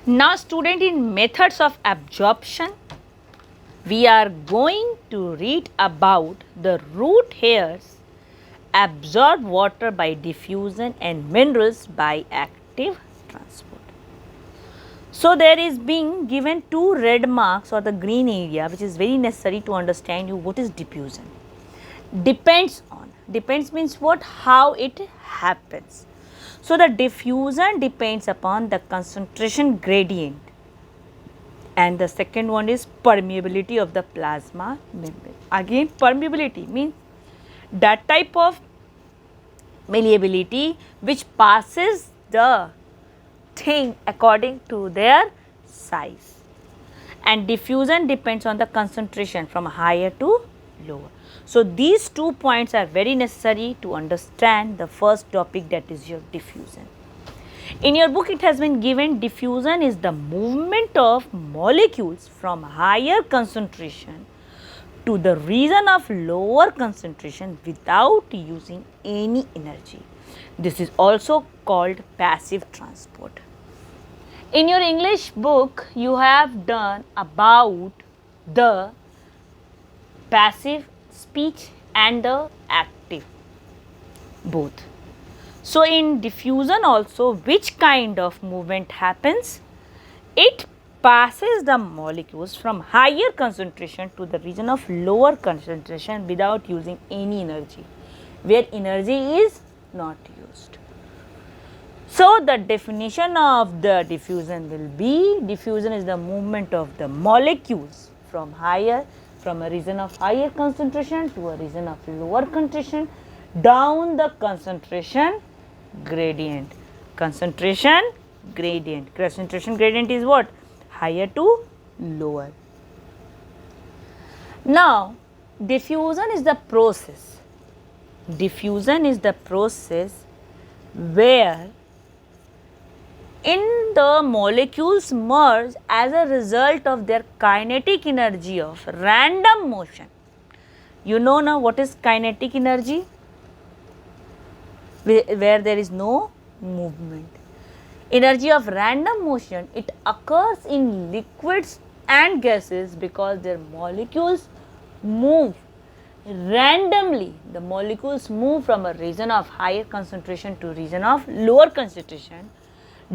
Now student, in methods of absorption, we are going to read about the root hairs absorb water by diffusion and minerals by active transport. So there is being given two red marks or the green area, which is very necessary to understand you what is diffusion. Depends means what, how it happens. So the diffusion depends upon the concentration gradient, and the second one is permeability of the plasma membrane. Again, permeability means that type of malleability which passes the thing according to their size, and diffusion depends on the concentration from higher to lower. So these 2 points are very necessary to understand the first topic, that is your diffusion. In your book it has been given diffusion is the movement of molecules from higher concentration to the region of lower concentration without using any energy. This is also called passive transport. In your English book you have done about the passive speech and the active both. So in diffusion also, which kind of movement happens? It passes the molecules from higher concentration to the region of lower concentration without using any energy, where energy is not used. So the definition of the diffusion will be, diffusion is the movement of the molecules from a region of higher concentration to a region of lower concentration down the concentration gradient. Concentration gradient is what? Higher to lower. Now diffusion is the process. Diffusion is the process where in the molecules merge as a result of their kinetic energy of random motion. You know now what is kinetic energy? Where there is no movement. Energy of random motion, it occurs in liquids and gases because their molecules move randomly. The molecules move from a region of higher concentration to region of lower concentration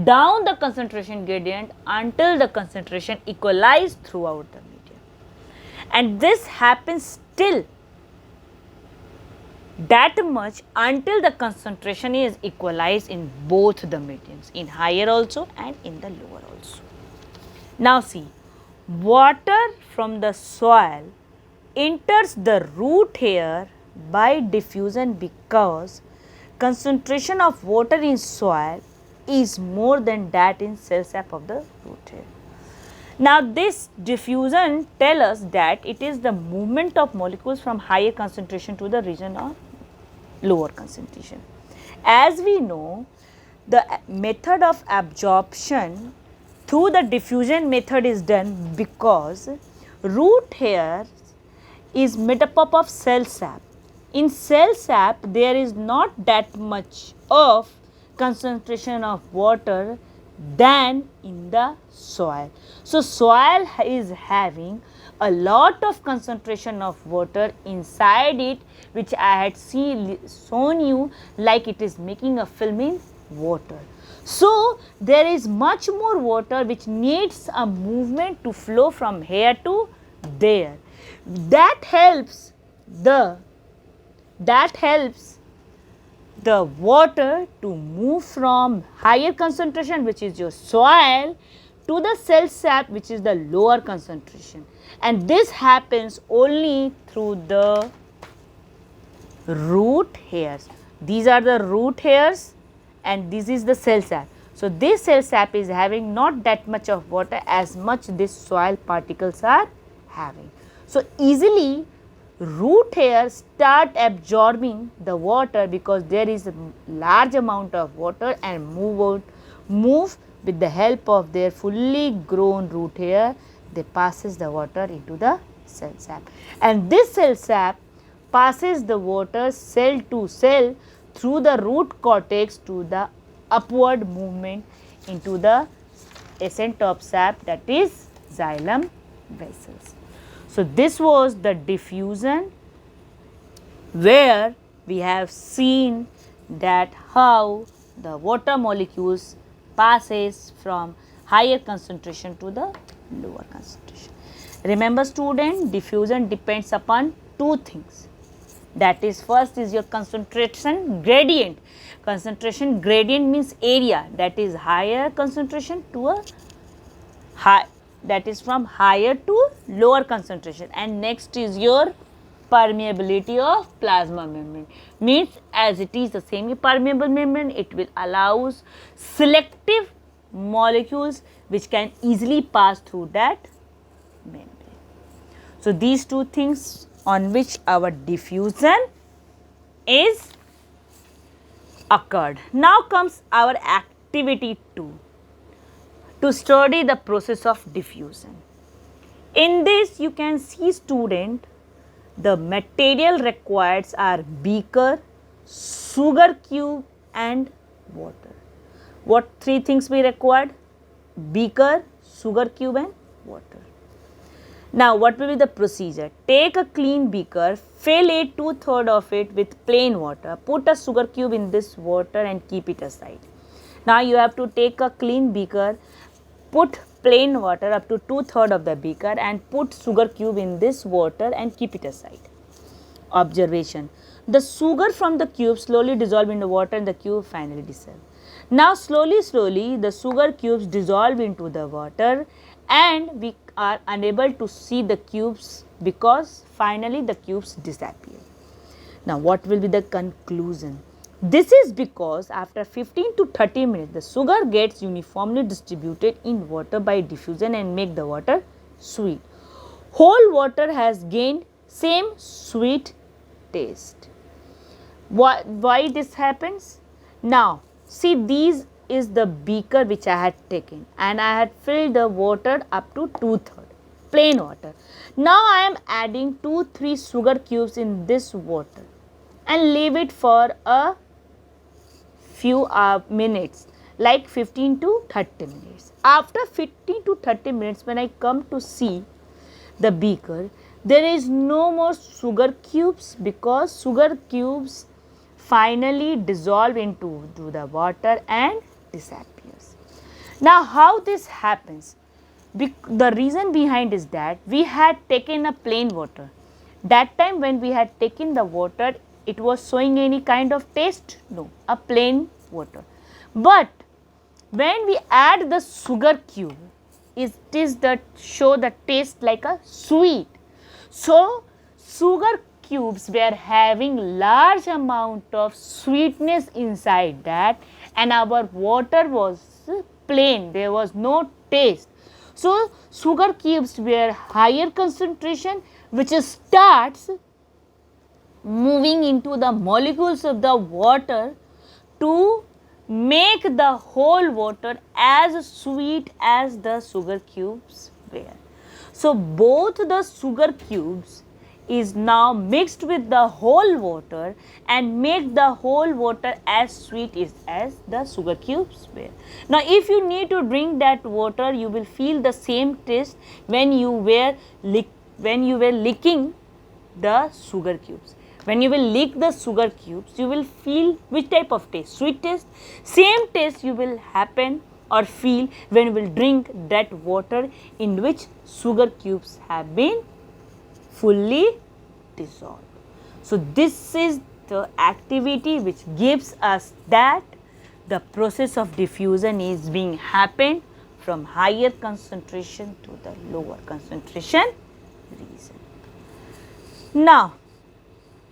down the concentration gradient until the concentration equalize throughout the medium. And this happens still that much until the concentration is equalized in both the mediums, in higher also and in the lower also. Now see, water from the soil enters the root hair by diffusion because concentration of water in soil is more than that in cell sap of the root hair. Now this diffusion tells us that it is the movement of molecules from higher concentration to the region of lower concentration. As we know, the method of absorption through the diffusion method is done because root hair is made up of cell sap. In cell sap there is not that much of concentration of water than in the soil. So soil is having a lot of concentration of water inside it, which I had shown you like it is making a film in water. So there is much more water which needs a movement to flow from here to there. That helps the water to move from higher concentration, which is your soil, to the cell sap, which is the lower concentration, and this happens only through the root hairs. These are the root hairs and this is the cell sap. So this cell sap is having not that much of water as much this soil particles are having. So easily root hairs start absorbing the water because there is a large amount of water and move with the help of their fully grown root hair. They passes the water into the cell sap, and this cell sap passes the water cell to cell through the root cortex to the upward movement into the ascent of sap, that is xylem vessels. So this was the diffusion, where we have seen that how the water molecules passes from higher concentration to the lower concentration. Remember student, diffusion depends upon two things. That is, first is your concentration gradient. Concentration gradient means area, that is higher concentration to a high, that is from higher to lower concentration. And next is your permeability of plasma membrane, means as it is the semi permeable membrane, it will allows selective molecules which can easily pass through that membrane. So these two things on which our diffusion is occurred. Now comes our activity 2, to study the process of diffusion. In this you can see student, the material required are beaker, sugar cube and water. What three things we required? Beaker, sugar cube and water. Now what will be the procedure? Take a clean beaker, fill it 2/3 of it with plain water, put a sugar cube in this water and keep it aside. Now you have to take a clean beaker, put plain water up to 2/3 of the beaker and put sugar cube in this water and keep it aside. Observation: the sugar from the cube slowly dissolve in the water and the cube finally dissolve. Now slowly the sugar cubes dissolve into the water and we are unable to see the cubes because finally the cubes disappear. Now what will be the conclusion? This is because after 15 to 30 minutes the sugar gets uniformly distributed in water by diffusion and make the water sweet. Whole water has gained same sweet taste. Why this happens? Now see, these is the beaker which I had taken and I had filled the water up to 2/3 plain water. Now I am adding 2-3 sugar cubes in this water and leave it for a few minutes, like 15 to 30 minutes. After 15 to 30 minutes, when I come to see the beaker, there is no more sugar cubes because sugar cubes finally dissolve into the water and disappears. Now how this happens? The reason behind is that we had taken a plain water. That time when we had taken the water, it was showing any kind of taste? No, a plain water. But when we add the sugar cube, it is the show the taste like a sweet. So sugar cubes were having large amount of sweetness inside that and our water was plain, there was no taste. So sugar cubes were higher concentration which starts moving into the molecules of the water to make the whole water as sweet as the sugar cubes were. So both the sugar cubes is now mixed with the whole water and make the whole water as sweet as the sugar cubes were. Now if you need to drink that water, you will feel the same taste when you were licking the sugar cubes. When you will lick the sugar cubes, you will feel which type of taste? Sweet taste. Same taste you will happen or feel when you will drink that water in which sugar cubes have been fully dissolved. So this is the activity which gives us that the process of diffusion is being happened from higher concentration to the lower concentration region. Now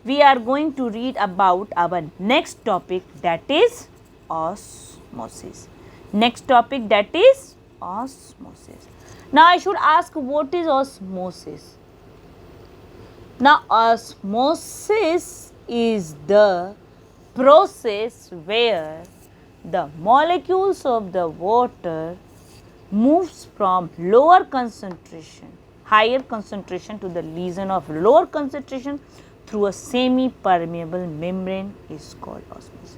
we are going to read about our next topic, that is osmosis. Next topic, that is osmosis. Now I should ask, what is osmosis? Now osmosis is the process where the molecules of the water moves from lower concentration, higher concentration to the region of lower concentration through a semi-permeable membrane is called osmosis.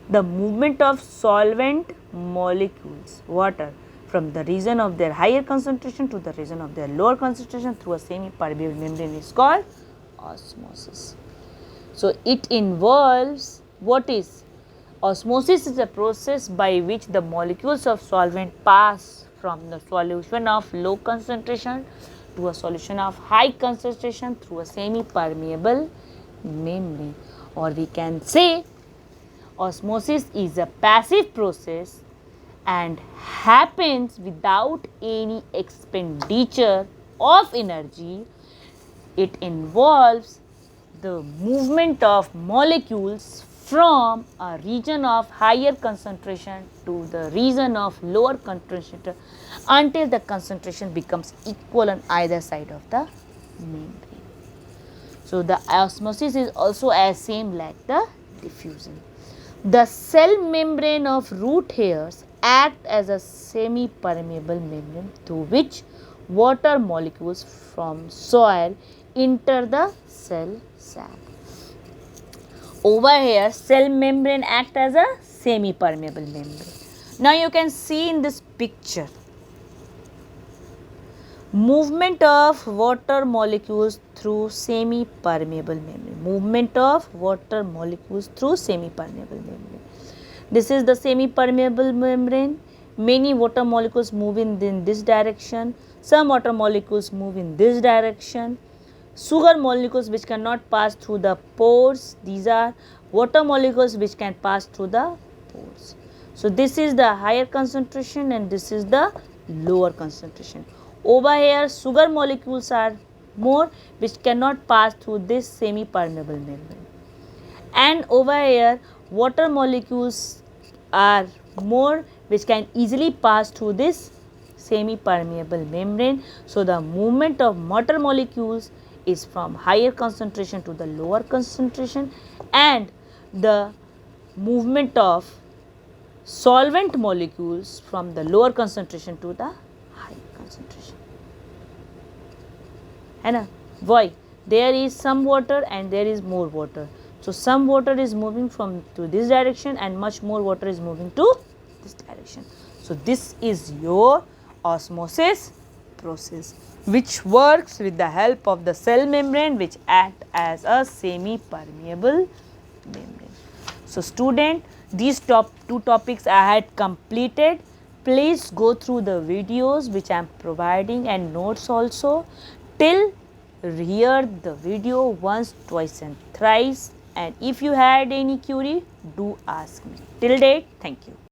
The movement of solvent molecules, water, from the region of their higher concentration to the region of their lower concentration through a semi-permeable membrane is called osmosis. So, it involves what is? Osmosis is a process by which the molecules of solvent pass from the solution of low concentration to a solution of high concentration through a semi-permeable membrane, or we can say osmosis is a passive process and happens without any expenditure of energy. It involves the movement of molecules from a region of higher concentration to the region of lower concentration until the concentration becomes equal on either side of the membrane. So, the osmosis is also as same like the diffusion. The cell membrane of root hairs act as a semi-permeable membrane through which water molecules from soil enter the cell sac. Over here, cell membrane act as a semi-permeable membrane. Now, you can see in this picture movement of water molecules through semi-permeable membrane. Movement of water molecules through semi-permeable membrane. This is the semi-permeable membrane. Many water molecules move in this direction. Some water molecules move in this direction. Sugar molecules which cannot pass through the pores. These are water molecules which can pass through the pores. So, this is the higher concentration and this is the lower concentration. Over here, sugar molecules are more which cannot pass through this semi-permeable membrane. And over here, water molecules are more which can easily pass through this semi-permeable membrane. So, the movement of water molecules is from higher concentration to the lower concentration, and the movement of solvent molecules from the lower concentration to the higher concentration. And why? There is some water and there is more water. So, some water is moving from to this direction and much more water is moving to this direction. So, this is your osmosis process, which works with the help of the cell membrane, which act as a semi-permeable membrane. So, student, these two topics I had completed. Please go through the videos which I am providing and notes also. Till hear the video once, twice and thrice, and if you had any query, do ask me. Till date, thank you.